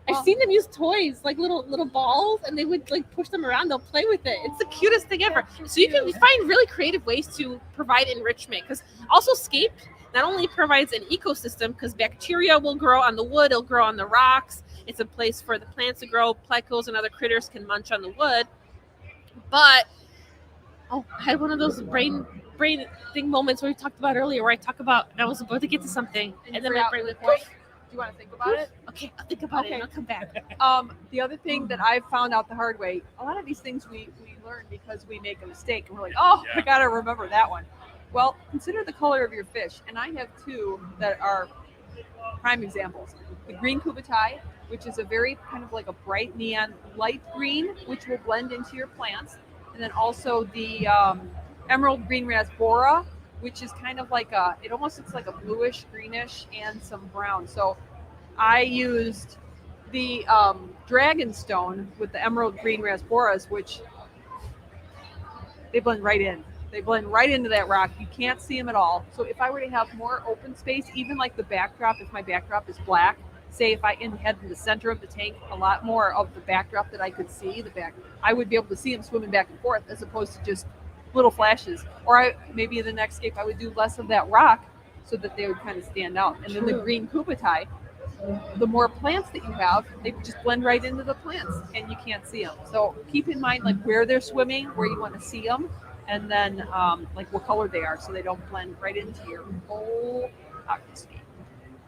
I've seen them use toys, like little balls, and they would like push them around. They'll play with it. It's the cutest thing ever. So you can find really creative ways to provide enrichment. Because also Scape not only provides an ecosystem, because bacteria will grow on the wood, it'll grow on the rocks. It's a place for the plants to grow. Plecos and other critters can munch on the wood. But I had one of those brain thing moments where we talked about earlier, where I talk about I was about to get to something, and then my brain went point. Do you want to think about it? Okay, I'll think about it and I'll come back. The other thing that I found out the hard way, a lot of these things we learn because we make a mistake and we're like, I gotta remember that one. Well, consider the color of your fish. And I have two that are prime examples. The green kubatai, which is a very kind of like a bright neon light green, which will blend into your plants. And then also the emerald green rasbora, which is kind of like it almost looks like a bluish, greenish, and some brown. So I used the dragon stone with the emerald green rasboras, which they blend right in. They blend right into that rock. You can't see them at all. So if I were to have more open space, even like the backdrop, if my backdrop is black, say if I had in the center of the tank a lot more of the backdrop that I could see, I would be able to see them swimming back and forth as opposed to just little flashes. Or maybe in the next scape, I would do less of that rock so that they would kind of stand out. And then the green kubatai, the more plants that you have, they just blend right into the plants and you can't see them. So keep in mind like where they're swimming, where you want to see them, and then like what color they are so they don't blend right into your whole aquascape.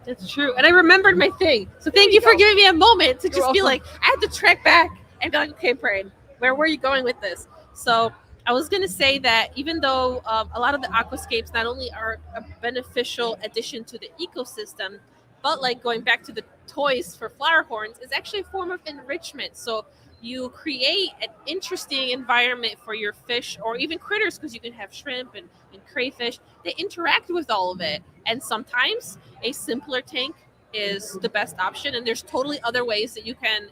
That's true. And I remembered my thing. So thank you for giving me a moment to just be like, I had to track back and be like, okay, Brain, where were you going with this? So I was going to say that even though a lot of the aquascapes not only are a beneficial addition to the ecosystem, but like going back to the toys for flower horns is actually a form of enrichment. So you create an interesting environment for your fish or even critters, because you can have shrimp and crayfish. They interact with all of it. And sometimes a simpler tank is the best option. And there's totally other ways that you can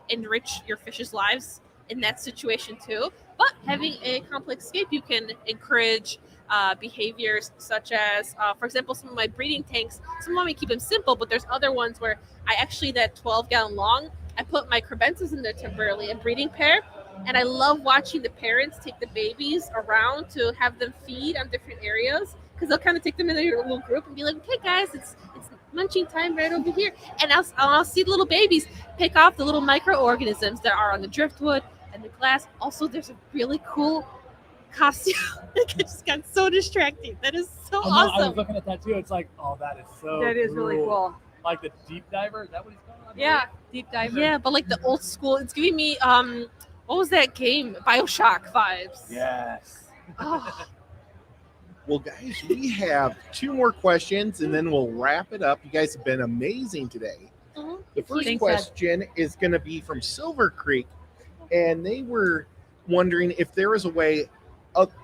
enrich your fish's lives in that situation too. But having a complex scape, you can encourage behaviors such as, for example, some of my breeding tanks, some of them I keep them simple, but there's other ones where I actually, that 12-gallon long, I put my crebences in there temporarily, a breeding pair. And I love watching the parents take the babies around to have them feed on different areas, because they'll kind of take them in their little group and be like, okay, guys, it's munching time right over here. And I'll see the little babies pick off the little microorganisms that are on the driftwood and the glass. Also, there's a really cool costume. I just got so distracted. That is so awesome. I was looking at that too. It's like, oh, that is so That is really cool. Like the deep diver, is that what he's called? Yeah, deep diver. Yeah, but like the old school, it's giving me what was that game? BioShock vibes. Yes. Oh. Well, guys, we have 2 more questions and then we'll wrap it up. You guys have been amazing today. Mhm. The first Thanks, question is going to be from Silver Creek, and they were wondering if there is a way,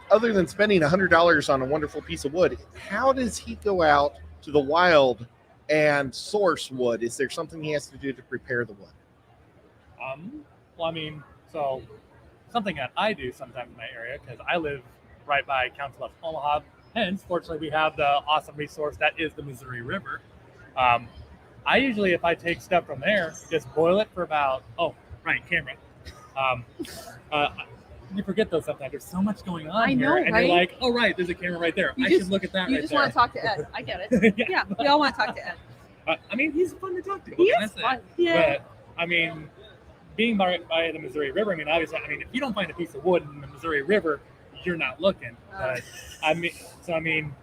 other than spending $100 on a wonderful piece of wood, how does he go out to the wild and source wood? Is there something he has to do to prepare the wood? Well, I mean, so something that I do sometimes in my area, because I live right by Council of Omaha. Hence, fortunately, we have the awesome resource that is the Missouri River. I usually, if I take stuff from there, just boil it for about, camera. You forget those sometimes. There's so much going on I here. know, And right? you're like, oh, right, there's a camera right there. I should look at that You right just there. want to talk to Ed. I get it. Yeah, we all want to talk to Ed. I mean, he's fun to talk to. He what can is I say? fun. Yeah. But, I mean, being by the Missouri River, I mean, obviously, if you don't find a piece of wood in the Missouri River, you're not looking. But, I mean,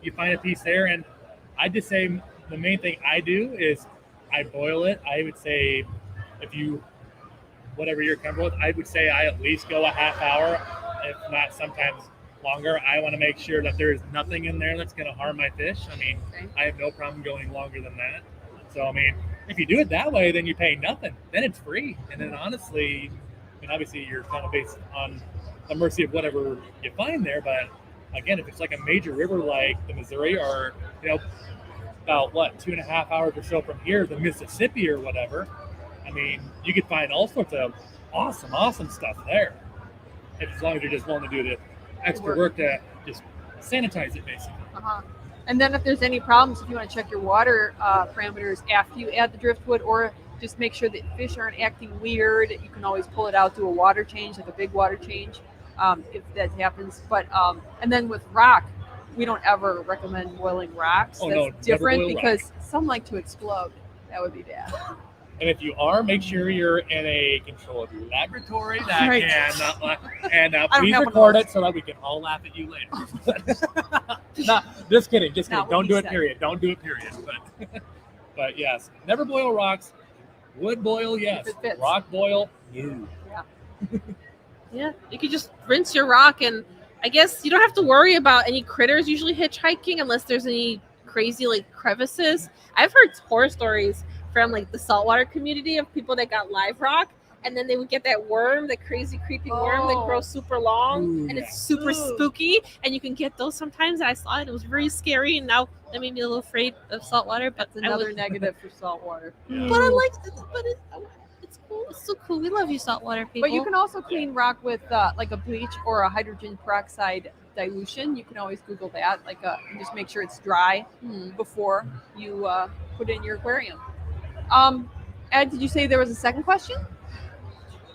you find a piece there, and I just say the main thing I do is I boil it. I would say whatever you're comfortable with, I would say I at least go a half hour, if not sometimes longer. I want to make sure that there is nothing in there that's going to harm my fish. I mean, I have no problem going longer than that. So, I mean, if you do it that way, then you pay nothing. Then it's free. And then honestly, I mean, obviously you're kind of based on the mercy of whatever you find there. But again, if it's like a major river like the Missouri or, about 2.5 hours or so from here, the Mississippi or whatever, I mean, you could find all sorts of awesome stuff there. As long as you're just willing to do the extra work to just sanitize it, basically. Uh-huh. And then if there's any problems, if you want to check your water parameters after you add the driftwood, or just make sure that fish aren't acting weird, you can always pull it out, do a water change, like a big water change, if that happens. But and then with rock, we don't ever recommend boiling rocks. That's different because some like to explode. That would be bad. And if you are, make sure you're in a controlled laboratory that can, please record it so that we can all laugh at you later. No, just kidding. Don't do it, period. Don't do it, period. But yes, never boil rocks. Wood boil, yes. If it fits. Rock boil, no. Yeah. Yeah, you could just rinse your rock, and I guess you don't have to worry about any critters usually hitchhiking unless there's any crazy like crevices. I've heard horror stories from like the saltwater community of people that got live rock, and then they would get that worm, that crazy creepy worm that grows super long. Ooh, and yeah. it's super spooky, and you can get those sometimes. And I saw it; it was very scary, and now that made me a little afraid of saltwater. But That's another negative for saltwater. But I like it. But it's cool. It's so cool. We love you, saltwater people. But you can also clean rock with like a bleach or a hydrogen peroxide dilution. You can always Google that. And just make sure it's dry before you put it in your aquarium. Ed, did you say there was a second question?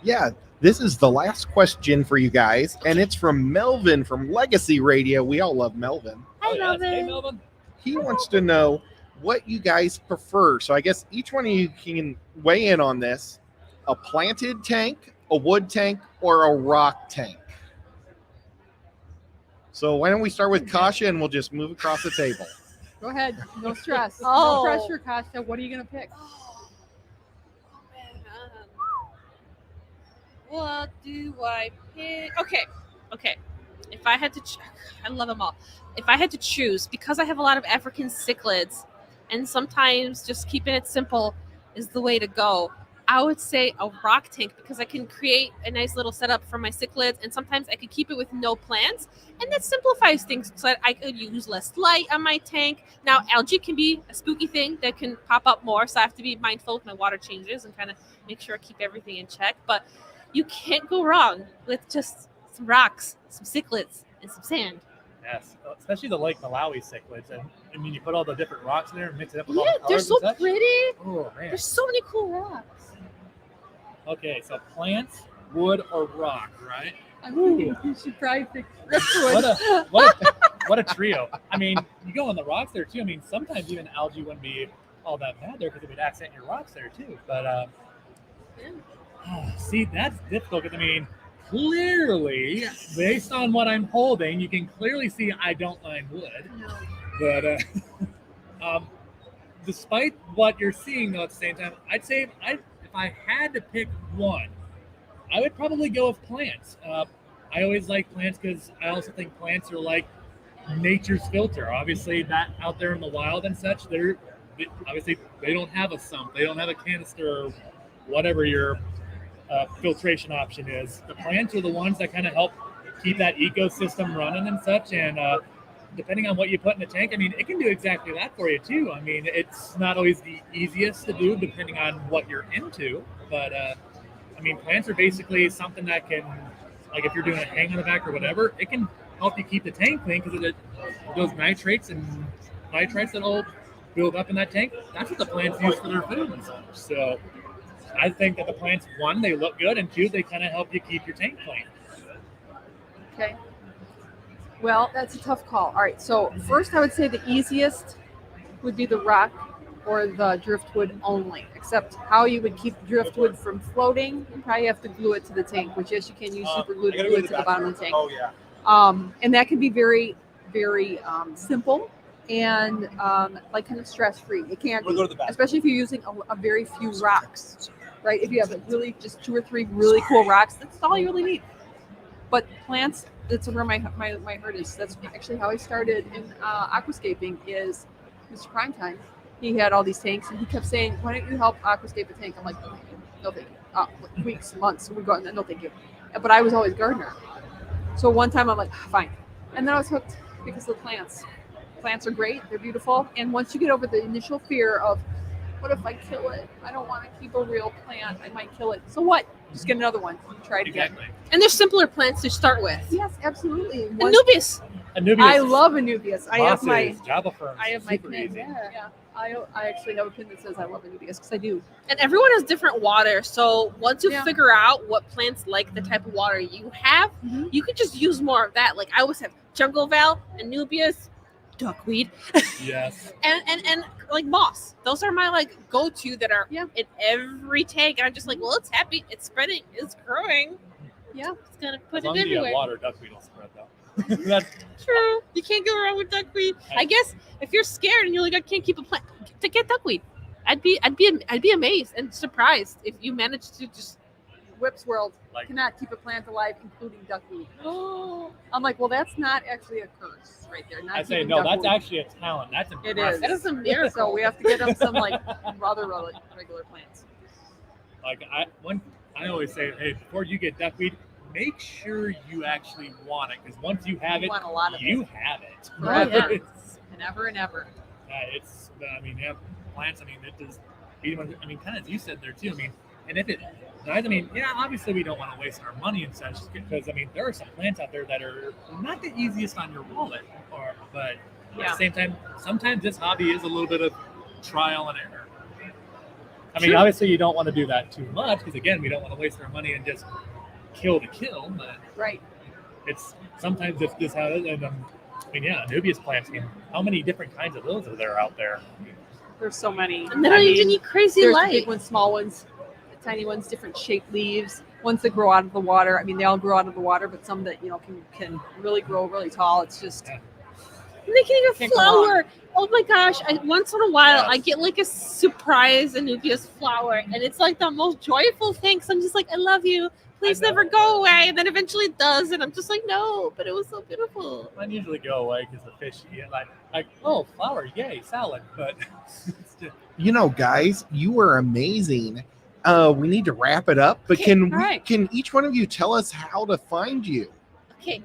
Yeah, this is the last question for you guys, and it's from Melvin from Legacy Radio. We all love Melvin. I love Hey, it. Melvin. He wants to know what you guys prefer. So I guess each one of you can weigh in on this. A planted tank, a wood tank, or a rock tank? So why don't we start with Kasha, and we'll just move across the table. Go ahead. No stress. Oh. No pressure, Kasha. What are you going to pick? Oh man. What do I pick? Okay. If I had to, I love them all. If I had to choose, because I have a lot of African cichlids, and sometimes just keeping it simple is the way to go, I would say a rock tank, because I can create a nice little setup for my cichlids, and sometimes I could keep it with no plants, and that simplifies things so that I could use less light on my tank. Now, algae can be a spooky thing that can pop up more, so I have to be mindful if my water changes and kind of make sure I keep everything in check. But you can't go wrong with just some rocks, some cichlids, and some sand. Yes, especially the Lake Malawi cichlids. And I mean, you put all the different rocks in there and mix it up with all Yeah, the they're colors so and such. pretty. Oh, man. There's so many cool rocks. Okay, so plants, wood, or rock, right? I'm thinking you should probably pick What driftwood. what a trio. I mean, you go on the rocks there too. I mean, sometimes even algae wouldn't be all that bad there because it would accent your rocks there too. But see, that's difficult because I mean, clearly, based on what I'm holding, you can clearly see I don't mind wood. But despite what you're seeing though at the same time, I'd say if I had to pick one, I would probably go with plants. I always like plants because I also think plants are like nature's filter. Obviously, that out there in the wild and such, obviously they don't have a sump, they don't have a canister or whatever your filtration option is. The plants are the ones that kind of help keep that ecosystem running and such. And depending on what you put in the tank, I mean, it can do exactly that for you too. I mean, it's not always the easiest to do depending on what you're into, but I mean, plants are basically something that can, like if you're doing a hang on the back or whatever, it can help you keep the tank clean because those nitrates and nitrites that'll build up in that tank, that's what the plants use for their food and such. So I think that the plants, one, they look good, and two, they kind of help you keep your tank clean. Okay. Well, that's a tough call. All right. So first, I would say the easiest would be the rock or the driftwood only. Except how you would keep driftwood from floating, you probably have to glue it to the tank. Which yes, you can use super glue to glue it to the bottom of the tank. Oh yeah. And that can be very, very simple and like kind of stress free. It can be, especially if you're using a very few rocks, right? If you have really just 2 or 3 really cool rocks, that's all you really need. But plants, that's where my heart is. That's actually how I started in aquascaping. Is Mr. Primetime. He had all these tanks, and he kept saying, "Why don't you help aquascape a tank?" I'm like, "No, thank you." Weeks, months, we go, "No, thank you." But I was always gardener. So one time I'm like, "Fine," and then I was hooked because of the plants. Plants are great; they're beautiful, and once you get over the initial fear of, "What if I kill it? I don't want to keep a real plant. I might kill it." So what? Just get another one. Try it again. Exactly. And there's simpler plants to start with. Yes, absolutely. Anubias. Anubias. I love Anubias. I have my mosses, Java ferns, super pin. easy. Yeah. I actually have a pin that says I love Anubias because I do. And everyone has different water. So once you Yeah. figure out what plants like the type of water you have, Mhm. you could just use more of that. Like I always have jungle val, Anubias, duckweed, Yes. and like moss. Those are my like go-to that are Yeah. in every tank. And I'm just like, well, it's happy, it's spreading, it's growing. Yeah. It's gonna As put long it as you everywhere. have water, duckweed will spread though. That's True. You can't go wrong with duckweed. I guess if you're scared and you're like, I can't keep a plant, to get duckweed. I'd be amazed and surprised if you managed to just Whip's World Like- cannot keep a plant alive, including duckweed. I'm like, well, that's not actually a curse right there. Not I say keeping no. That's duckweed. actually a talent. That's It impressive. is. That is a miracle. So we have to get them some like rather regular plants. Like I always say, hey, before you get duckweed, make sure you actually want it, because once you have You it, want a lot of you have it. Oh, yeah. It's, And ever and ever. it's. I mean, yeah, plants. I mean, it does. Even, I mean, kind of as you said there too. I mean, and if it dies, I mean, yeah, obviously we don't want to waste our money and such, because I mean, there are some plants out there that are not the easiest on your wallet, but at Yeah. the same time, sometimes this hobby is a little bit of trial and error. I mean, True. obviously you don't want to do that too much, because again, we don't want to waste our money and just kill to kill. But Right. it's sometimes it's just how it is. And I mean, yeah, Anubias plants. I mean, how many different kinds of those are there out there? There's so many. And they don't even need crazy there's light. the big ones, small ones, the tiny ones, different shaped leaves. Ones that grow out of the water. I mean, they all grow out of the water, but some that can really grow really tall. It's just Yeah. And they can even Can't go wrong. flower. Oh my gosh! Once in a while, Yes. I get like a surprise Anubias flower, and it's like the most joyful thing. So I'm just like, I love you. Please know. never go away. And then eventually it does, and I'm just like, no, but it was so beautiful. Mine usually go away because the fish eat like oh, flower, yay, salad. But it's just, You know, guys, you were amazing. We need to wrap it up, but Okay, can all right. can each one of you tell us how to find you? Okay,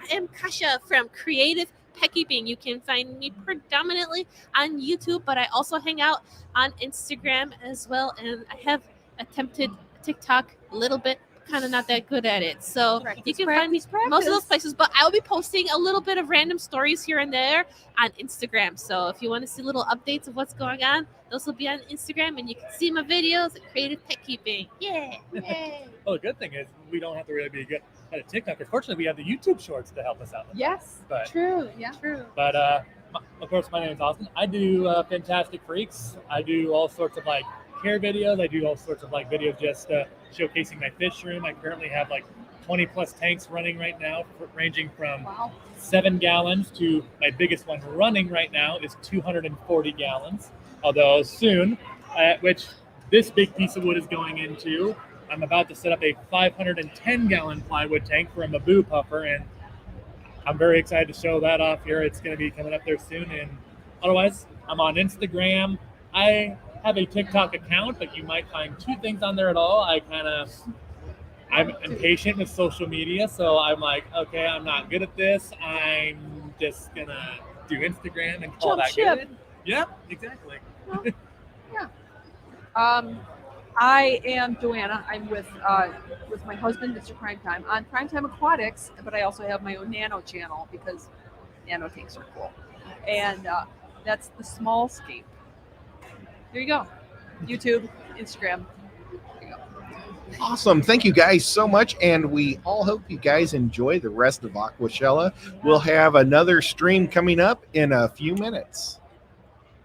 I am Kasha from Creative Pet Keeping. You can find me predominantly on YouTube, but I also hang out on Instagram as well, and I have attempted TikTok a little bit, kind of not that good at it. So you can find me most of those places, but I will be posting a little bit of random stories here and there on Instagram. So if you want to see little updates of what's going on, those will be on Instagram, and you can see my videos at Creative Pet Keeping. Yeah. Yay. well, the good thing is we don't have to really be good at a TikTok. Fortunately, we have the YouTube Shorts to help us out. Yes. But True. Yeah. True. But of course, my name is Austin. I do Fantastic Freaks. I do all sorts of like care videos. I do all sorts of like videos just showcasing my fish room. I currently have like 20 plus tanks running right now, ranging from Wow. 7 gallons to my biggest one running right now is 240 gallons. Although soon, which this big piece of wood is going into, I'm about to set up a 510 gallon plywood tank for a Maboo puffer, and I'm very excited to show that off here. It's going to be coming up there soon. And otherwise, I'm on Instagram. I have a TikTok account, but you might find 2 things on there at all. I'm impatient with social media, so I'm like, okay, I'm not good at this. I'm just gonna do Instagram and call Jump that ship. good. Yeah, exactly. I am Joanna. I'm with my husband, Mr. Primetime, on Primetime Aquatics, but I also have my own nano channel because nano tanks are cool. And that's the small Scape. There you go. YouTube, Instagram. There you go. Awesome. Thank you guys so much. And we all hope you guys enjoy the rest of Aquashella. We'll have another stream coming up in a few minutes.